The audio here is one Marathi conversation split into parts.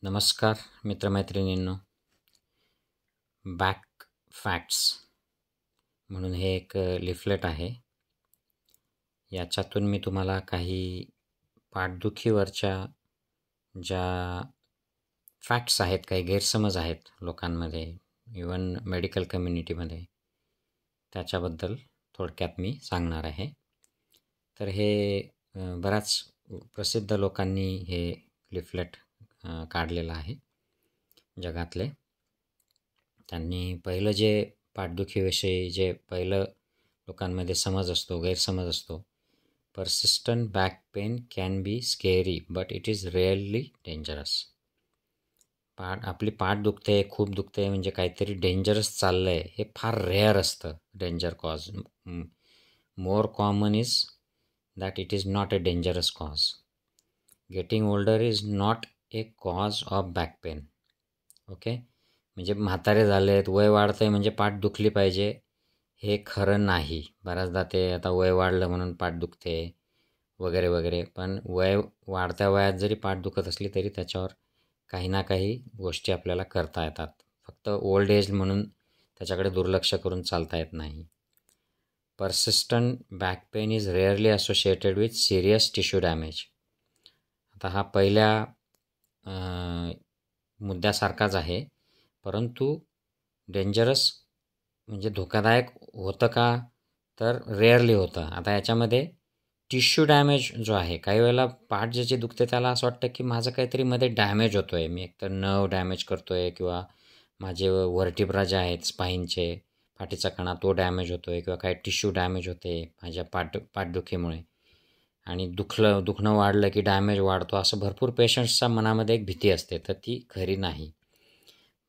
नमस्कार मित्रमैत्रिणींनो. बॅक फॅक्ट्स म्हणून हे एक लिफलेट आहे. याच्यातून मी तुम्हाला काही पाठदुखीवरच्या ज्या फॅक्ट्स आहेत, काही गैरसमज आहेत लोकांमध्ये, इवन मेडिकल कम्युनिटीमध्ये, त्याच्याबद्दल थोडक्यात मी सांगणार आहे. तर हे बऱ्याच प्रसिद्ध लोकांनी हे लिफलेट काढलेलं आहे जगातले. त्यांनी पहिलं जे पाठदुखीविषयी जे पहिलं लोकांमध्ये समज असतो, गैरसमज असतो, persistent back pain can be scary but it is rarely dangerous. आपली पाठ दुखते, खूप दुखते म्हणजे काहीतरी डेंजरस चाललं आहे, हे फार रेअर असतं. Danger cause more common is that it is not a dangerous cause. Getting older is not a cause of back pain. Okay, म्हणजे म्हातारे झाले आहेत, वय वाढतं आहे म्हणजे पाठ दुखली पाहिजे, हे खरं नाही. बऱ्याचदा ते आता वय वाढलं म्हणून पाठ दुखते वगैरे वगैरे, पण वाढत्या वयात जरी पाठ दुखत असली तरी त्याच्यावर काही ना काही गोष्टी आपल्याला करता येतात. फक्त ओल्ड एज म्हणून त्याच्याकडे दुर्लक्ष करून चालता येत नाही. Persistent back pain is rarely associated with serious tissue damage. आता हा पहिल्या मुद्द्यासारखाच आहे, परंतु डेंजरस म्हणजे धोकादायक होतं का, तर रेअरली होतं. आता याच्यामध्ये टिश्यू डॅमेज जो आहे, काही वेळेला पाठ ज्याची दुखते त्याला असं वाटतं की माझं काहीतरी मध्ये डॅमेज होतो आहे, मी एकतर नर्व डॅमेज करतो आहे किंवा माझे व्हर्टिब्रा जे आहेत स्पाईनचे, पाठीचा कणा, तो डॅमेज होतो आहे किंवा काही टिश्यू डॅमेज होते माझ्या पाठदुखीमुळे, आणि दुखणं वाढलं की डॅमेज वाढतो, असं भरपूर पेशंट्सच्या मनामध्ये एक भीती असते, तर ती खरी नाही.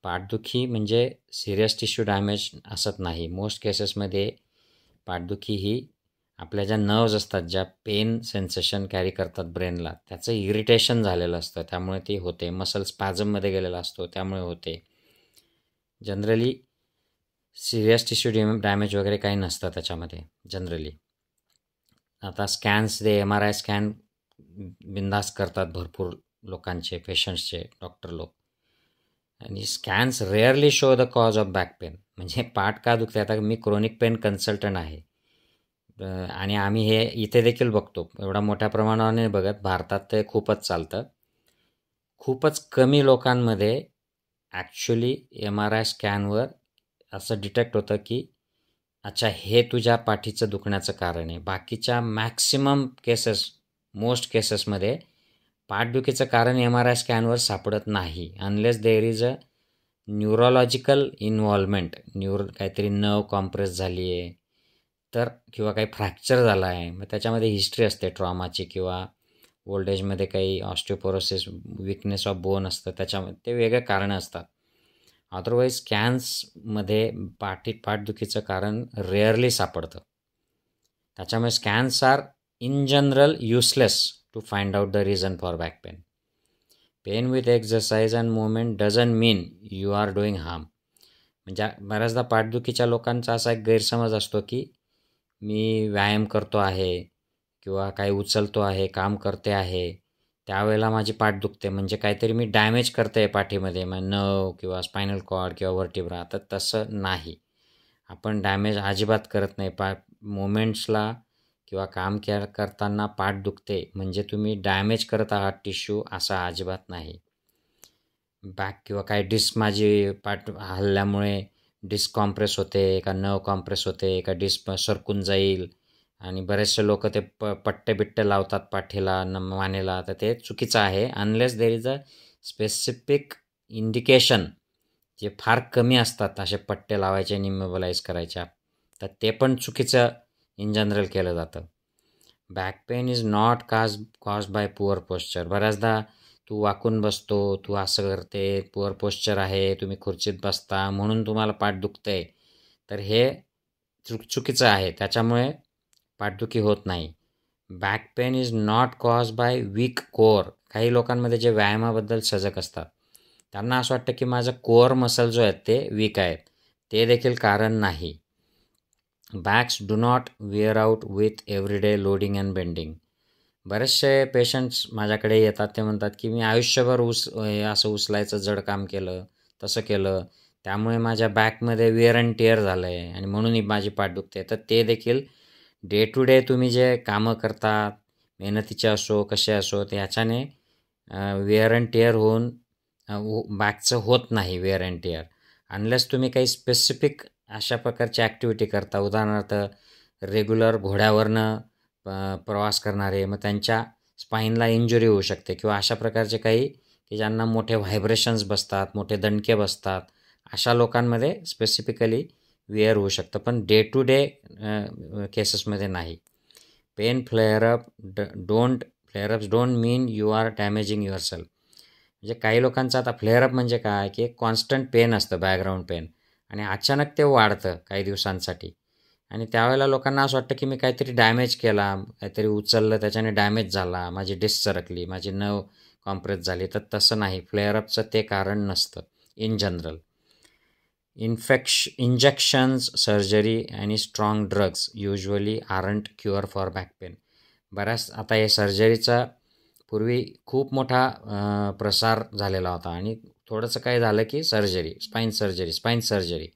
पाठदुखी म्हणजे सिरियस टिश्यू डॅमेज असत नाही. मोस्ट केसेसमध्ये पाठदुखी ही आपल्या ज्या नर्व्ज असतात, ज्या पेन सेन्सेशन कॅरी करतात ब्रेनला, त्याचं इरिटेशन झालेलं असतं, त्यामुळे ती होते. मसल स्पॅझममध्ये गेलेला असतो, त्यामुळे होते. जनरली सिरियस टिश्यू डॅमेज वगैरे काही नसतं त्याच्यामध्ये जनरली. आता स्कॅन्स, ते MRI स्कॅन बिंदास करतात भरपूर लोकांचे, पेशंट्सचे डॉक्टर लोक, आणि scans rarely show the cause of back pain. म्हणजे पाठ का दुखते, आता मी क्रोनिक पेन कन्सल्टंट आहे आणि आम्ही हे इथे देखील बघतो, एवढा मोठ्या प्रमाणावर नाही बघत, भारतात ते खूपच चालतं. खूपच कमी लोकांमध्ये ॲक्च्युली MRI स्कॅनवर असं डिटेक्ट होतं की अच्छा, हे तुझ्या पाठीचं दुखण्याचं कारण आहे. बाकीच्या मॅक्सिमम केसेस, मोस्ट केसेसमध्ये पाठदुखीचं कारण MRI स्कॅनवर सापडत नाही, unless there is a neurological involvement. काहीतरी नर्व कॉम्प्रेस झाली आहे तर, किंवा काही फ्रॅक्चर झाला आहे, मग त्याच्यामध्ये हिस्ट्री असते ट्रॉमाची, किंवा ओल्ड एजमध्ये काही ऑस्टिओपोरोसिस, विकनेस ऑफ बोन असतं, त्याच्यामध्ये ते वेगळे कारणं असतात. अदरवाईज स्कॅन्समध्ये पाठदुखीचं कारण रेअरली सापडतं. त्याच्यामुळे scans are in general useless to find out the reason for back pain. Pain with exercise and movement doesn't mean you are doing harm. म्हणजे बऱ्याचदा पाठदुखीच्या लोकांचा असा एक गैरसमज असतो की मी व्यायाम करतो आहे किंवा काही उचलतो आहे, काम करते आहे, त्यावेळेला माझी पाठ दुखते, म्हणजे काहीतरी मी डॅमेज करते आहे पाठीमध्ये, मग नर्व किंवा स्पायनल कॉर्ड किंवा व्हर्टिब्रा. तर तसं नाही, आपण डॅमेज अजिबात करत नाही. मुवमेंट्सला किंवा काम करताना पाठ दुखते म्हणजे तुम्ही डॅमेज करत आहात टिश्यू, असा अजिबात नाही. बॅक किंवा काही डिस्क, माझी पाठ हल्ल्यामुळे डिस्क कॉम्प्रेस होते का नर्व कॉम्प्रेस होते का डिस्क सरकून जाईल, आणि बरेचसे लोक ते पट्टे बिट्टे लावतात पाठीला, मानेला, तर ते चुकीचं आहे. Unless there is a specific indication, जे फार कमी असतात असे पट्टे लावायचे आणि इमोबिलाइज करायच्या, तर ते पण चुकीचं इन जनरल केलं जातं. Back pain is not cause by poor posture. बऱ्याचदा तू वाकून बसतो, तू असं करते, पुअर पोश्चर आहे, तुम्ही खुर्चीत बसता म्हणून तुम्हाला पाठ दुखते, तर हे चुकीचं आहे. त्याच्यामुळे पाठदुखी होत नाही. Back pain is not cause by week core. काही लोकांमध्ये जे व्यायामाबद्दल सजग असतात त्यांना असं वाटतं की माझं कोअर मसल जो आहेत ते वीक आहेत, ते देखील कारण नाही. Backs do not wear out with everyday loading and bending. बरेचसे पेशंट्स माझ्याकडे येतात, ते म्हणतात की मी आयुष्यभर असं उचलायचं जड काम केलं, तसं केलं, त्यामुळे माझ्या बॅकमध्ये वेअर अँड टिअर झालं आहे आणि म्हणून ही माझी पाठ दुखते. तर ते देखील डे टू डे तुम्ही जे कामं करतात, मेहनतीचे असो कसे असो, ते ह्याच्याने वेअर अँड टिअर होऊन बॅकचं होत नाही वेअर अँड टिअर, अनलेस तुम्ही काही स्पेसिफिक अशा प्रकारची ॲक्टिव्हिटी करता. उदाहरणार्थ रेग्युलर घोड्यावरनं प्रवास करणारे, मग त्यांच्या स्पाईनला इंजुरी होऊ शकते किंवा अशा प्रकारचे काही की ज्यांना मोठे व्हायब्रेशन्स बसतात, मोठे दणके बसतात, अशा लोकांमध्ये स्पेसिफिकली वेअर होऊ शकतं, पण डे टू डे केसेसमध्ये नाही. Pain flareups don't mean you are damaging yourself. म्हणजे काही लोकांचं आता फ्लेअरअप म्हणजे काय की कॉन्स्टंट पेन असतं, बॅकग्राऊंड पेन, आणि अचानक ते वाढतं काही दिवसांसाठी, आणि त्यावेळेला लोकांना असं वाटतं की मी काहीतरी डॅमेज केला, काहीतरी उचललं त्याच्याने डॅमेज झाला, माझी डिस्क सरकली, माझी नर्व कॉम्प्रेस झाली. तर तसं नाही, फ्लेअरअपचं ते कारण नसतं इन जनरल. इंजेक्शन्स, सर्जरी आणि strong drugs usually aren't cure for back pen. बऱ्याच आता हे सर्जरीचा पूर्वी खूप मोठा प्रसार झालेला होता आणि थोडंसं काय झालं की स्पाईन सर्जरी,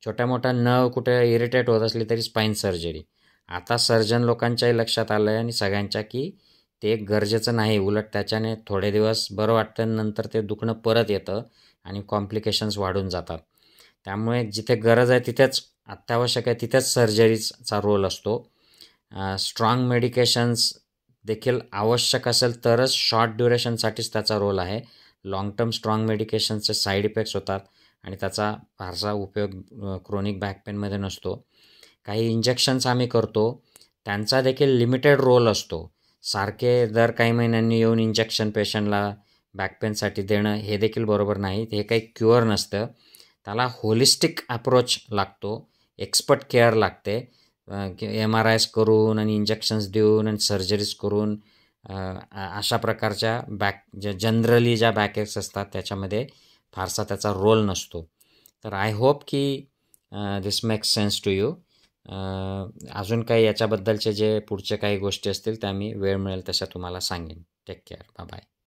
छोट्या मोठ्या नर्व कुठे इरिटेट होत असली तरी स्पाईन सर्जरी. आता सर्जन लोकांच्याही लक्षात आलं आहे आणि सगळ्यांच्या की ते गरजेचं नाही, उलट त्याच्याने थोडे दिवस बरं वाटतं, नंतर ते दुखणं परत येतं आणि कॉम्प्लिकेशन्स वाढून जातात. त्यामुळे जिथे गरज आहे तिथेच, अत्यावश्यक आहे तिथेच सर्जरीचा रोल असतो. स्ट्रॉंग मेडिकेशन्स देखील आवश्यक असेल तरच शॉर्ट ड्युरेशनसाठीच त्याचा रोल आहे. लाँग टर्म स्ट्रॉंग मेडिकेशनचे साईड इफेक्ट्स होतात आणि त्याचा फारसा उपयोग क्रोनिक बॅक पेनमध्ये नसतो. काही इंजेक्शन्स आम्ही करतो, त्यांचा देखील लिमिटेड रोल असतो. सारखे दर काही महिन्यांनी येऊन इंजेक्शन पेशंटला बॅक पेनसाठी देणं हे देखील बरोबर नाही. हे काही क्युअर नसतं, त्याला होलिस्टिक अप्रोच लागतो, एक्सपर्ट केअर लागते. MRIs करून आणि इंजेक्शन्स देऊन आणि सर्जरीज करून अशा प्रकारच्या जनरली ज्या बॅकेक्स असतात त्याच्यामध्ये फारसा त्याचा रोल नसतो. तर आय होप की दिस मेक्स सेन्स टू यू. अजून काही याच्याबद्दलचे जे पुढचे काही गोष्टी असतील त्या मी वेळ मिळेल तशा तुम्हाला सांगेन. Take care, bye bye.